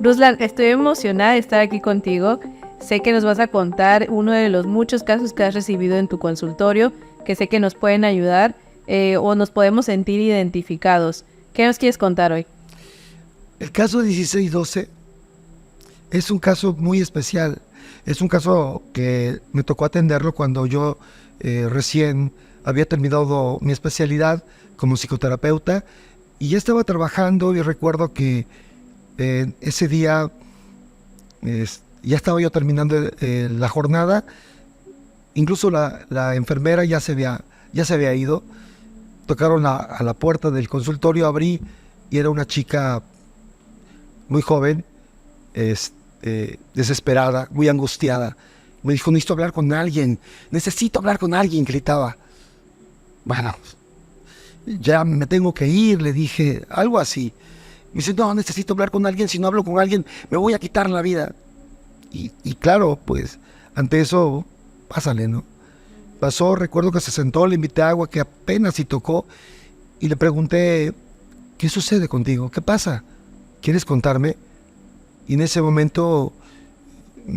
Ruslan, estoy emocionada de estar aquí contigo. Sé que nos vas a contar uno de los muchos casos que has recibido en tu consultorio, que sé que nos pueden ayudar o nos podemos sentir identificados. ¿Qué nos quieres contar hoy? El caso 1612 es un caso muy especial. Es un caso que me tocó atenderlo cuando yo recién había terminado mi especialidad como psicoterapeuta y ya estaba trabajando y recuerdo que ese día ya estaba yo terminando la jornada. Incluso la enfermera ya se había ido. Tocaron a la puerta del consultorio, abrí y era una chica muy joven, desesperada, muy angustiada. Me dijo, necesito hablar con alguien, gritaba. Bueno, ya me tengo que ir, le dije, algo así. Me dice, no, necesito hablar con alguien, si no hablo con alguien me voy a quitar la vida. Y claro, pues, ante eso, pásale, ¿no? Pasó, recuerdo que se sentó, le invité agua que apenas si tocó y le pregunté, ¿qué sucede contigo? ¿Qué pasa? ¿Quieres contarme? Y en ese momento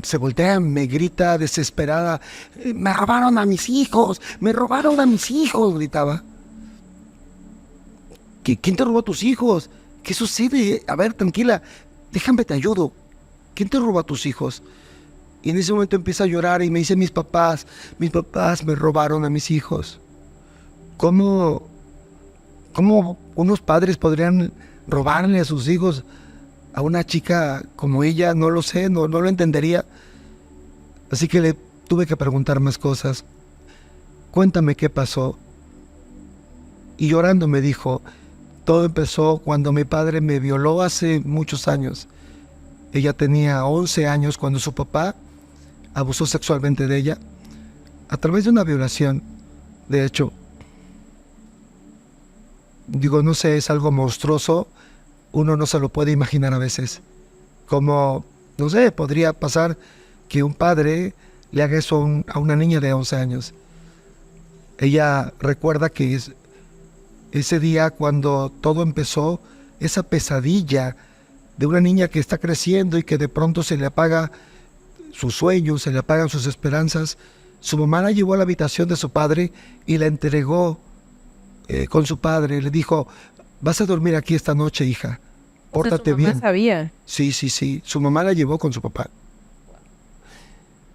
se voltea, me grita desesperada, me robaron a mis hijos, gritaba. ¿Quién te robó a tus hijos? ¿Qué sucede? A ver, tranquila, déjame te ayudo. ¿Quién te robó a tus hijos? Y en ese momento empieza a llorar y me dice, mis papás me robaron a mis hijos. ¿Cómo unos padres podrían robarle a sus hijos a una chica como ella? No lo sé, no lo entendería. Así que le tuve que preguntar más cosas. Cuéntame qué pasó. Y llorando me dijo, todo empezó cuando mi padre me violó hace muchos años. Ella tenía 11 años cuando su papá abusó sexualmente de ella a través de una violación. De hecho, digo, no sé, es algo monstruoso. Uno no se lo puede imaginar a veces. Como, no sé, podría pasar que un padre le haga eso a una niña de 11 años. Ella recuerda que ese día cuando todo empezó, esa pesadilla de una niña que está creciendo y que de pronto se le apaga sus sueños, se le apagan sus esperanzas. Su mamá la llevó a la habitación de su padre y la entregó con su padre. Le dijo, vas a dormir aquí esta noche, hija, pórtate bien. ¿Su mamá sabía? Sí, su mamá la llevó con su papá.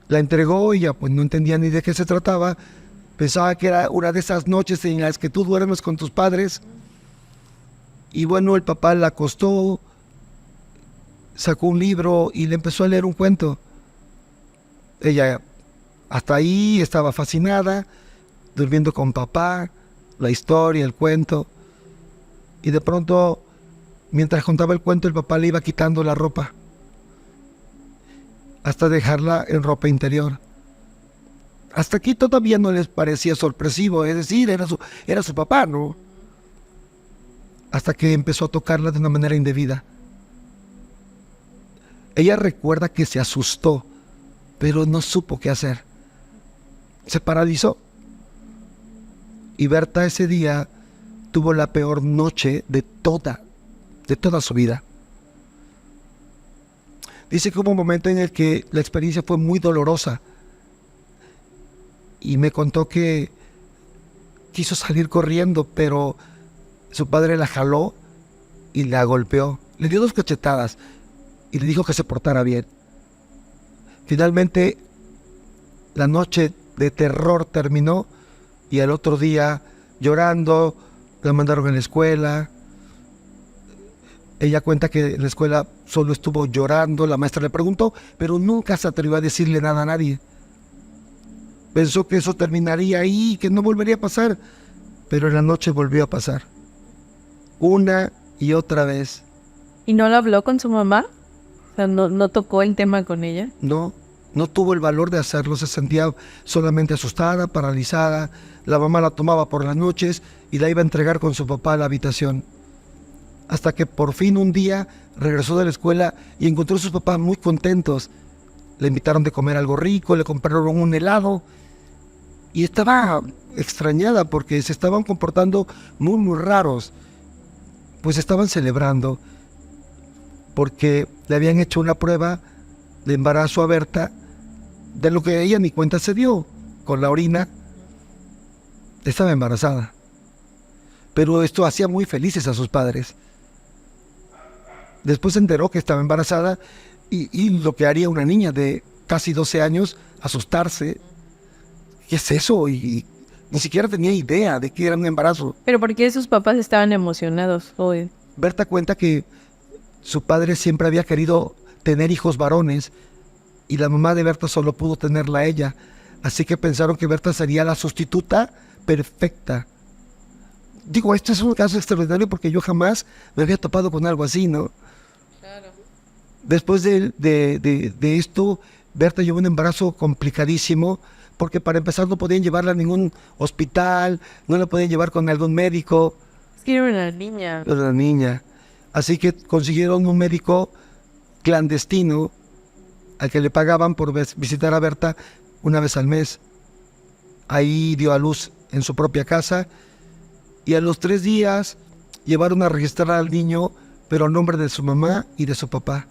La entregó y ella pues no entendía ni de qué se trataba. Pensaba que era una de esas noches en las que tú duermes con tus padres. Y bueno, el papá la acostó, sacó un libro y le empezó a leer un cuento. Ella hasta ahí estaba fascinada, durmiendo con papá, la historia, el cuento. Y de pronto, mientras contaba el cuento, el papá le iba quitando la ropa, hasta dejarla en ropa interior. Hasta aquí todavía no les parecía sorpresivo, es decir, era su papá, ¿no? Hasta que empezó a tocarla de una manera indebida. Ella recuerda que se asustó, pero no supo qué hacer. Se paralizó. Y Berta ese día tuvo la peor noche de toda su vida. Dice que hubo un momento en el que la experiencia fue muy dolorosa. Y me contó que quiso salir corriendo, pero su padre la jaló y la golpeó. Le dio 2 cachetadas y le dijo que se portara bien. Finalmente, la noche de terror terminó y al otro día, llorando, la mandaron a la escuela. Ella cuenta que en la escuela solo estuvo llorando, la maestra le preguntó, pero nunca se atrevió a decirle nada a nadie. Pensó que eso terminaría ahí, que no volvería a pasar, pero en la noche volvió a pasar. Una y otra vez. ¿Y no lo habló con su mamá? O sea, no tocó el tema con ella. No tuvo el valor de hacerlo, se sentía solamente asustada, paralizada. La mamá la tomaba por las noches y la iba a entregar con su papá a la habitación. Hasta que por fin un día regresó de la escuela y encontró a sus papás muy contentos. Le invitaron de comer algo rico, le compraron un helado y estaba extrañada porque se estaban comportando muy raros, pues estaban celebrando. porque le habían hecho una prueba de embarazo a Berta, de lo que ella ni cuenta se dio. Con la orina estaba embarazada. Pero esto hacía muy felices a sus padres. Después se enteró que estaba embarazada y lo que haría una niña de casi 12 años, asustarse. ¿Qué es eso? Y ni siquiera tenía idea de que era un embarazo. Pero ¿por qué sus papás estaban emocionados hoy? Berta cuenta que su padre siempre había querido tener hijos varones y la mamá de Berta solo pudo tenerla a ella. Así que pensaron que Berta sería la sustituta perfecta. Digo, esto es un caso extraordinario porque yo jamás me había topado con algo así, ¿no? Claro. Después de esto, Berta llevó un embarazo complicadísimo porque para empezar no podían llevarla a ningún hospital, no la podían llevar con algún médico. Es que era una niña. Era una niña. Así que consiguieron un médico clandestino al que le pagaban por visitar a Berta una vez al mes. Ahí dio a luz en su propia casa y a los 3 días llevaron a registrar al niño, pero a nombre de su mamá y de su papá.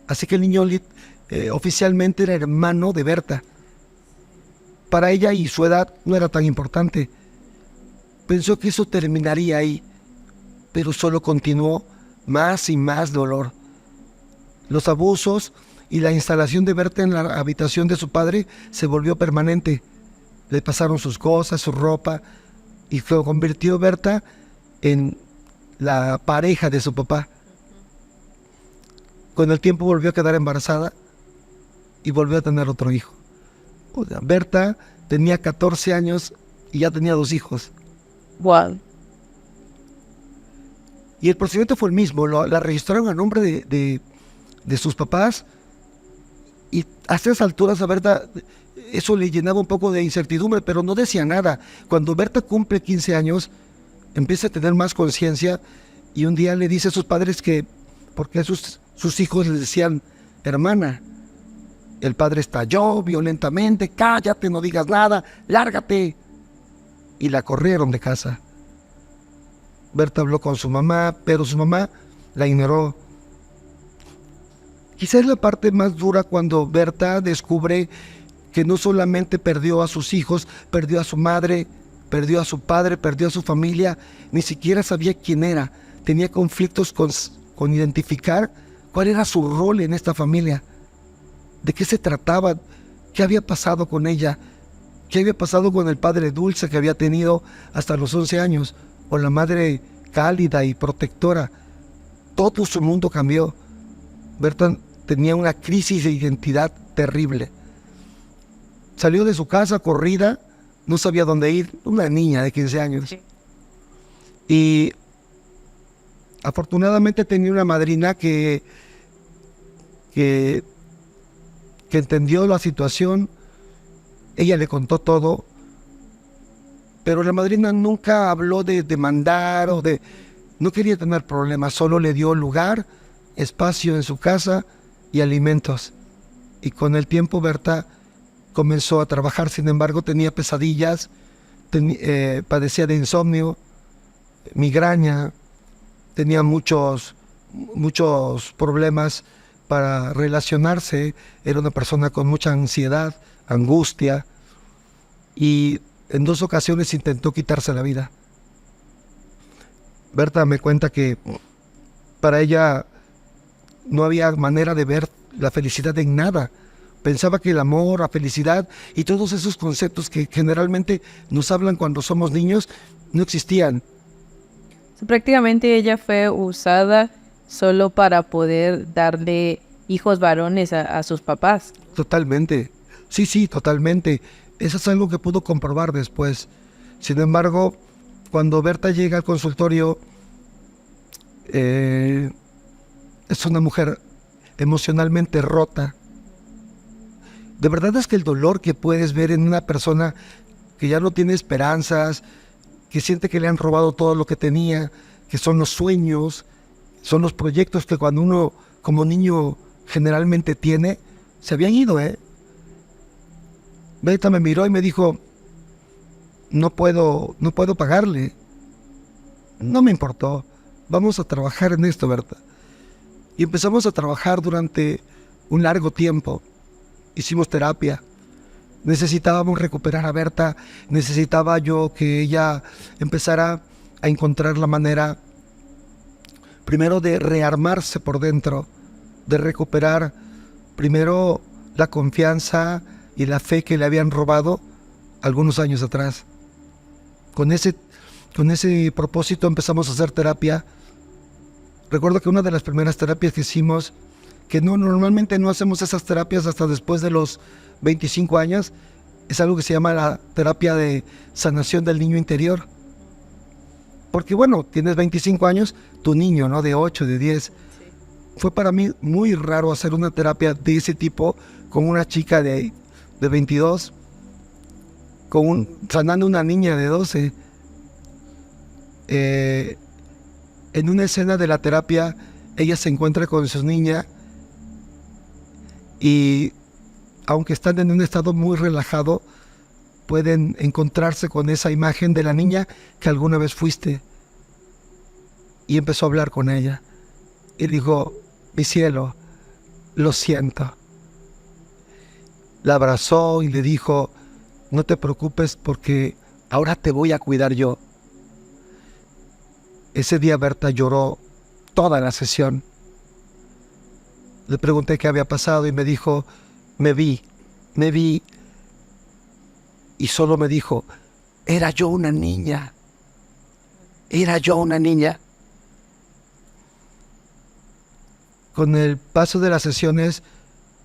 Así que el niño oficialmente era hermano de Berta. Para ella y su edad no era tan importante. Pensó que eso terminaría ahí, pero solo continuó más y más dolor. Los abusos y la instalación de Berta en la habitación de su padre se volvió permanente. Le pasaron sus cosas, su ropa, y convirtió Berta en la pareja de su papá. Con el tiempo volvió a quedar embarazada y volvió a tener otro hijo. O sea, Berta tenía 14 años y ya tenía 2 hijos. Wow. Y el procedimiento fue el mismo, la registraron a nombre de sus papás y hasta esas alturas a Berta eso le llenaba un poco de incertidumbre, pero no decía nada. Cuando Berta cumple 15 años, empieza a tener más conciencia y un día le dice a sus padres que, porque sus hijos les decían hermana. El padre estalló violentamente, cállate, no digas nada, lárgate. Y la corrieron de casa. Berta habló con su mamá, pero su mamá la ignoró. Quizás la parte más dura cuando Berta descubre que no solamente perdió a sus hijos, perdió a su madre, perdió a su padre, perdió a su familia, ni siquiera sabía quién era. Tenía conflictos con identificar cuál era su rol en esta familia, de qué se trataba, qué había pasado con ella, qué había pasado con el padre dulce que había tenido hasta los 11 años, o la madre cálida y protectora. Todo su mundo cambió. Berta tenía una crisis de identidad terrible. Salió de su casa corrida, no sabía dónde ir, una niña de 15 años. Sí. Y afortunadamente tenía una madrina que entendió la situación. Ella le contó todo, pero la madrina nunca habló de demandar o de... No quería tener problemas, solo le dio lugar, espacio en su casa y alimentos. Y con el tiempo Berta comenzó a trabajar, sin embargo tenía pesadillas, padecía de insomnio, migraña, tenía muchos problemas para relacionarse, era una persona con mucha ansiedad, angustia, y en 2 ocasiones intentó quitarse la vida. Berta me cuenta que para ella no había manera de ver la felicidad en nada. Pensaba que el amor, la felicidad y todos esos conceptos que generalmente nos hablan cuando somos niños no existían. Prácticamente ella fue usada solo para poder darle hijos varones a sus papás. Totalmente. Sí, totalmente. Eso es algo que pudo comprobar después. Sin embargo, cuando Berta llega al consultorio, es una mujer emocionalmente rota. De verdad es que el dolor que puedes ver en una persona que ya no tiene esperanzas, que siente que le han robado todo lo que tenía, que son los sueños, son los proyectos que cuando uno como niño generalmente tiene, se habían ido, Berta me miró y me dijo, no puedo pagarle. No me importó, vamos a trabajar en esto, Berta. Y empezamos a trabajar durante un largo tiempo. Hicimos terapia. Necesitábamos recuperar a Berta. Necesitaba yo que ella empezara a encontrar la manera, primero de rearmarse por dentro, de recuperar primero la confianza y la fe que le habían robado algunos años atrás. Con ese propósito empezamos a hacer terapia. Recuerdo que una de las primeras terapias que hicimos, que normalmente no hacemos esas terapias hasta después de los 25 años, es algo que se llama la terapia de sanación del niño interior. Porque bueno, tienes 25 años, tu niño, ¿no? De 8, de 10. Sí. Fue para mí muy raro hacer una terapia de ese tipo con una chica de 22, sanando una niña de 12. En una escena de la terapia, ella se encuentra con su niña y aunque están en un estado muy relajado, pueden encontrarse con esa imagen de la niña que alguna vez fuiste. Y empezó a hablar con ella. Y dijo, mi cielo, lo siento. La abrazó y le dijo, no te preocupes porque ahora te voy a cuidar yo. Ese día Berta lloró toda la sesión. Le pregunté qué había pasado y me dijo, me vi. Y solo me dijo, era yo una niña. Con el paso de las sesiones,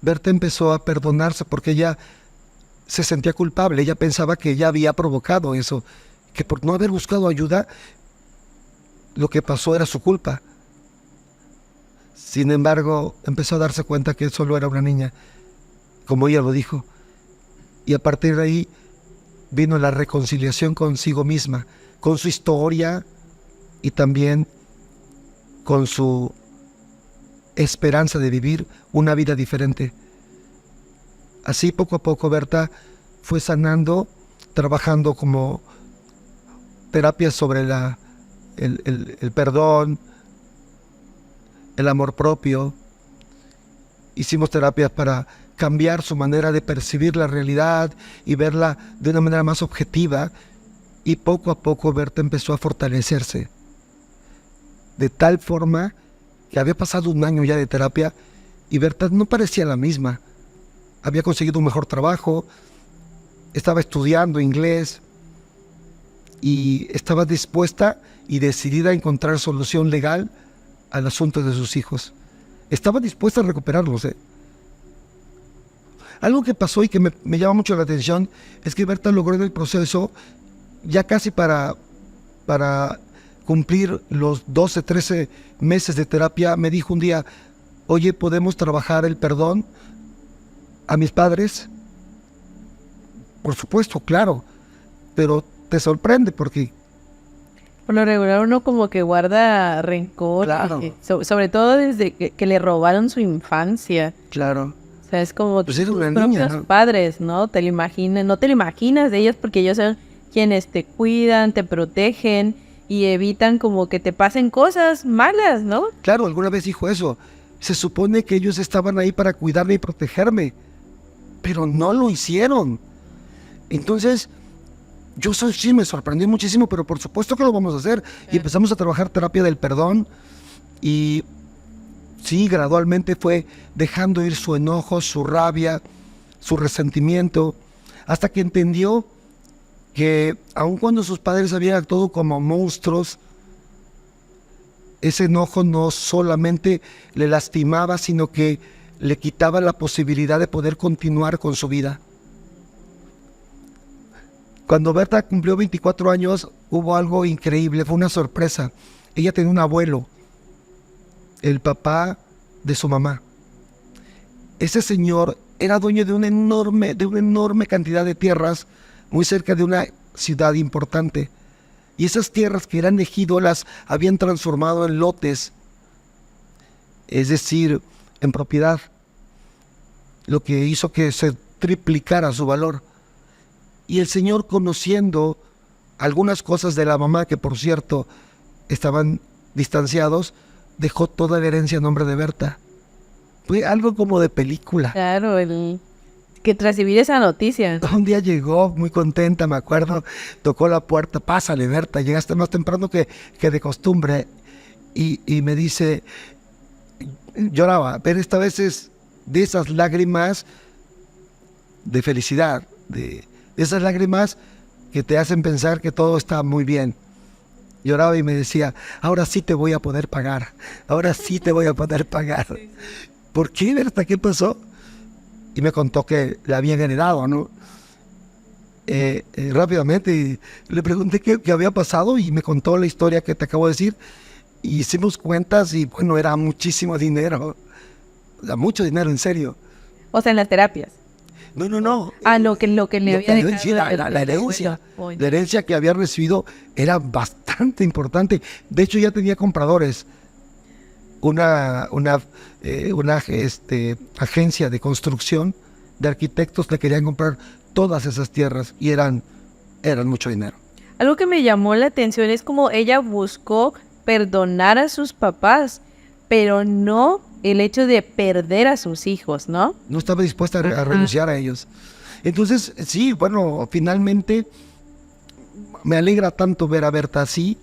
Berta empezó a perdonarse porque ella se sentía culpable. Ella pensaba que ella había provocado eso, que por no haber buscado ayuda, lo que pasó era su culpa. Sin embargo, empezó a darse cuenta que solo era una niña, como ella lo dijo. Y a partir de ahí vino la reconciliación consigo misma, con su historia y también con su esperanza de vivir una vida diferente. Así poco a poco Berta fue sanando, trabajando como terapia sobre el perdón, el amor propio. Hicimos terapias para cambiar su manera de percibir la realidad y verla de una manera más objetiva, y poco a poco Berta empezó a fortalecerse, de tal forma que había pasado un año ya de terapia y Berta no parecía la misma. Había conseguido un mejor trabajo, estaba estudiando inglés y estaba dispuesta y decidida a encontrar solución legal al asunto de sus hijos. Estaba dispuesta a recuperarlos. Algo que pasó y que me llama mucho la atención es que Berta logró en el proceso, ya casi para cumplir los 12, 13 meses de terapia, me dijo un día, oye, ¿podemos trabajar el perdón a mis padres? Por supuesto, claro, pero te sorprende porque... Por lo regular uno como que guarda rencor, claro. Sobre todo desde que le robaron su infancia. Claro. O sea, es como pues tus propios niña, ¿no? Padres, ¿no? No te lo imaginas de ellos porque ellos son quienes te cuidan, te protegen y evitan como que te pasen cosas malas, ¿no? Claro, alguna vez dijo eso. Se supone que ellos estaban ahí para cuidarme y protegerme, pero no lo hicieron. Entonces, sí me sorprendió muchísimo, pero por supuesto que lo vamos a hacer. Y empezamos a trabajar terapia del perdón y sí, gradualmente fue dejando ir su enojo, su rabia, su resentimiento, hasta que entendió que aun cuando sus padres habían actuado como monstruos, ese enojo no solamente le lastimaba, sino que le quitaba la posibilidad de poder continuar con su vida. Cuando Berta cumplió 24 años, hubo algo increíble, fue una sorpresa. Ella tenía un abuelo, el papá de su mamá. Ese señor era dueño de una enorme cantidad de tierras muy cerca de una ciudad importante. Y esas tierras que eran ejido las habían transformado en lotes, es decir, en propiedad, lo que hizo que se triplicara su valor. Y el señor, conociendo algunas cosas de la mamá, que por cierto estaban distanciados, dejó toda la herencia a nombre de Berta. Fue algo como de película. Claro, que recibir esa noticia. Un día llegó muy contenta, me acuerdo, tocó la puerta, pásale Berta, llegaste más temprano que de costumbre. Y me dice, lloraba, pero esta vez es de esas lágrimas de felicidad, de esas lágrimas que te hacen pensar que todo está muy bien. Lloraba y me decía, ahora sí te voy a poder pagar, ahora sí te voy a poder pagar. ¿Por qué, Berta? ¿Qué pasó? Y me contó que le habían heredado, ¿no? Rápidamente y le pregunté qué había pasado y me contó la historia que te acabo de decir. Y hicimos cuentas y bueno, era muchísimo dinero. Era mucho dinero, en serio. O sea, en las terapias. No. Lo que le había dejado. Sí, la herencia. La herencia que había recibido era bastante importante. De hecho, ya tenía compradores. Una agencia de construcción de arquitectos le querían comprar todas esas tierras y eran mucho dinero. Algo que me llamó la atención es como ella buscó perdonar a sus papás, pero no el hecho de perder a sus hijos, ¿no? No estaba dispuesta a renunciar a ellos. Entonces, sí, bueno, finalmente me alegra tanto ver a Berta así.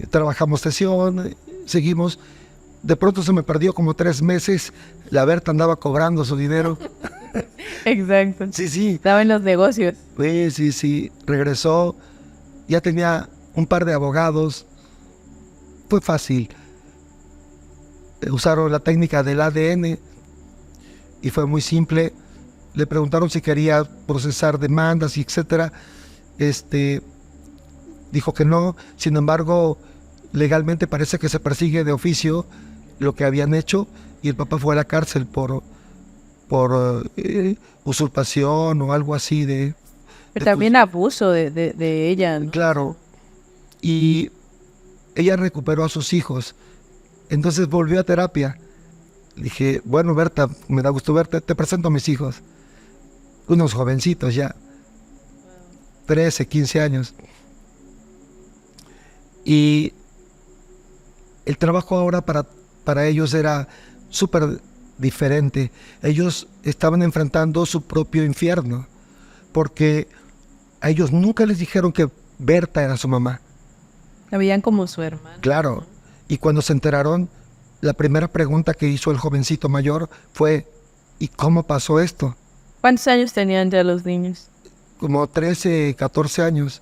Trabajamos sesión, seguimos. De pronto se me perdió como 3 meses. La Berta andaba cobrando su dinero. Exacto. Sí. Estaba en los negocios. Sí. Regresó. Ya tenía un par de abogados. Fue fácil. Usaron la técnica del ADN y fue muy simple. Le preguntaron si quería procesar demandas y etcétera. Dijo que no. Sin embargo, legalmente parece que se persigue de oficio lo que habían hecho y el papá fue a la cárcel por usurpación o algo así Pero también abuso de ella, ¿no? Claro. Y ella recuperó a sus hijos. Entonces volvió a terapia. Dije, bueno, Berta, me da gusto verte, te presento a mis hijos. Unos jovencitos ya. 13, 15 años. Y el trabajo ahora para ellos era súper diferente. Ellos estaban enfrentando su propio infierno, porque a ellos nunca les dijeron que Berta era su mamá. La veían como su hermana. Claro, y cuando se enteraron, la primera pregunta que hizo el jovencito mayor fue, ¿y cómo pasó esto? ¿Cuántos años tenían ya los niños? Como 13, 14 años.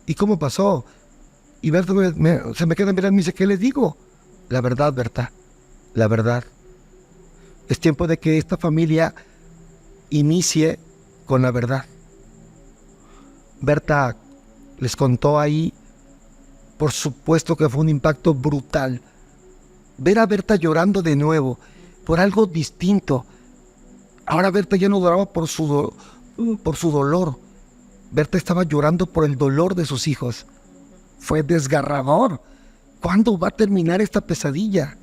¿Y cómo pasó? Y Berta se me queda mirando y me dice, ¿qué les digo? La verdad, Berta, la verdad. Es tiempo de que esta familia inicie con la verdad. Berta les contó ahí, por supuesto que fue un impacto brutal. Ver a Berta llorando de nuevo, por algo distinto. Ahora Berta ya no lloraba por su dolor. Berta estaba llorando por el dolor de sus hijos. Fue desgarrador. ¿Cuándo va a terminar esta pesadilla?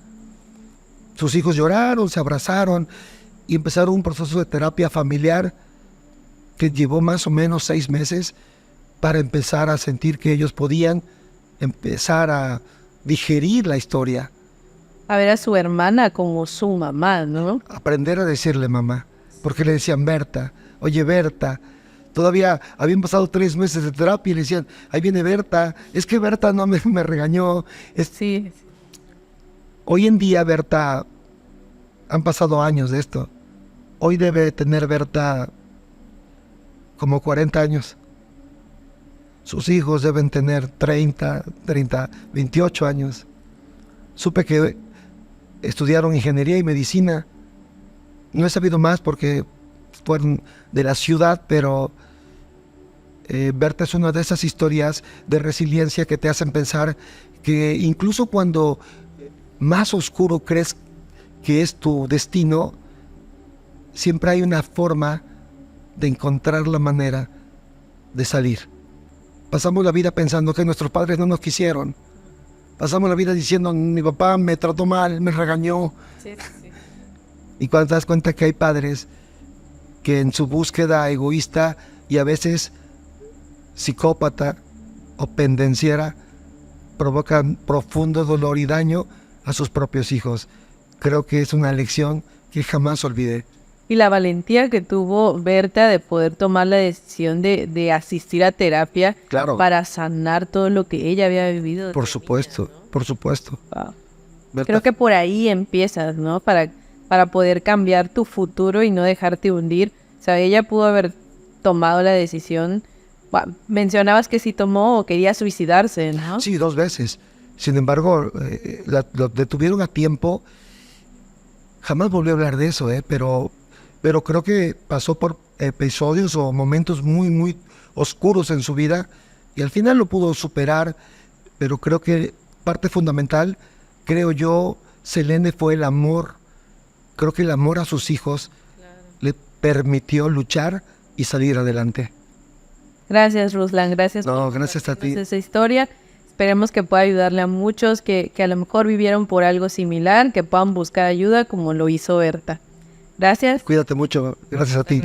Sus hijos lloraron, se abrazaron y empezaron un proceso de terapia familiar que llevó más o menos 6 meses para empezar a sentir que ellos podían empezar a digerir la historia. A ver a su hermana como su mamá, ¿no? Aprender a decirle mamá, porque le decían Berta, oye Berta, todavía habían pasado 3 meses de terapia y le decían, ahí viene Berta, es que Berta no me regañó. Sí. Hoy en día Berta, han pasado años de esto, hoy debe tener Berta como 40 años. Sus hijos deben tener 30, 28 años. Supe que estudiaron ingeniería y medicina. No he sabido más porque fueron de la ciudad, pero Berta es una de esas historias de resiliencia que te hacen pensar que incluso cuando más oscuro crees que es tu destino, siempre hay una forma de encontrar la manera de salir. Pasamos la vida pensando que nuestros padres no nos quisieron. Pasamos la vida diciendo, mi papá me trató mal, me regañó. Sí. Y cuando te das cuenta que hay padres que en su búsqueda egoísta y a veces psicópata o pendenciera, provocan profundo dolor y daño a sus propios hijos. Creo que es una lección que jamás olvidé. Y la valentía que tuvo Berta de poder tomar la decisión de asistir a terapia Claro. para sanar todo lo que ella había vivido. desde Por niña, supuesto, ¿no? por supuesto. Wow. Berta, Creo que por ahí empiezas, ¿no? Para poder cambiar tu futuro y no dejarte hundir. O sea, ella pudo haber tomado la decisión. Mencionabas que sí tomó o quería suicidarse, ¿no? Sí, 2 veces. Sin embargo, lo detuvieron a tiempo. Jamás volvió a hablar de eso, pero creo que pasó por episodios o momentos muy, muy oscuros en su vida y al final lo pudo superar. Pero creo que parte fundamental, creo yo, Selene, fue el amor. Creo que el amor a sus hijos le permitió luchar y salir adelante. Gracias, Ruslan. Gracias No, por gracias a ti. compartirnos esa historia. Esperemos que pueda ayudarle a muchos que a lo mejor vivieron por algo similar, que puedan buscar ayuda como lo hizo Berta. Gracias. Cuídate mucho. Gracias a ti.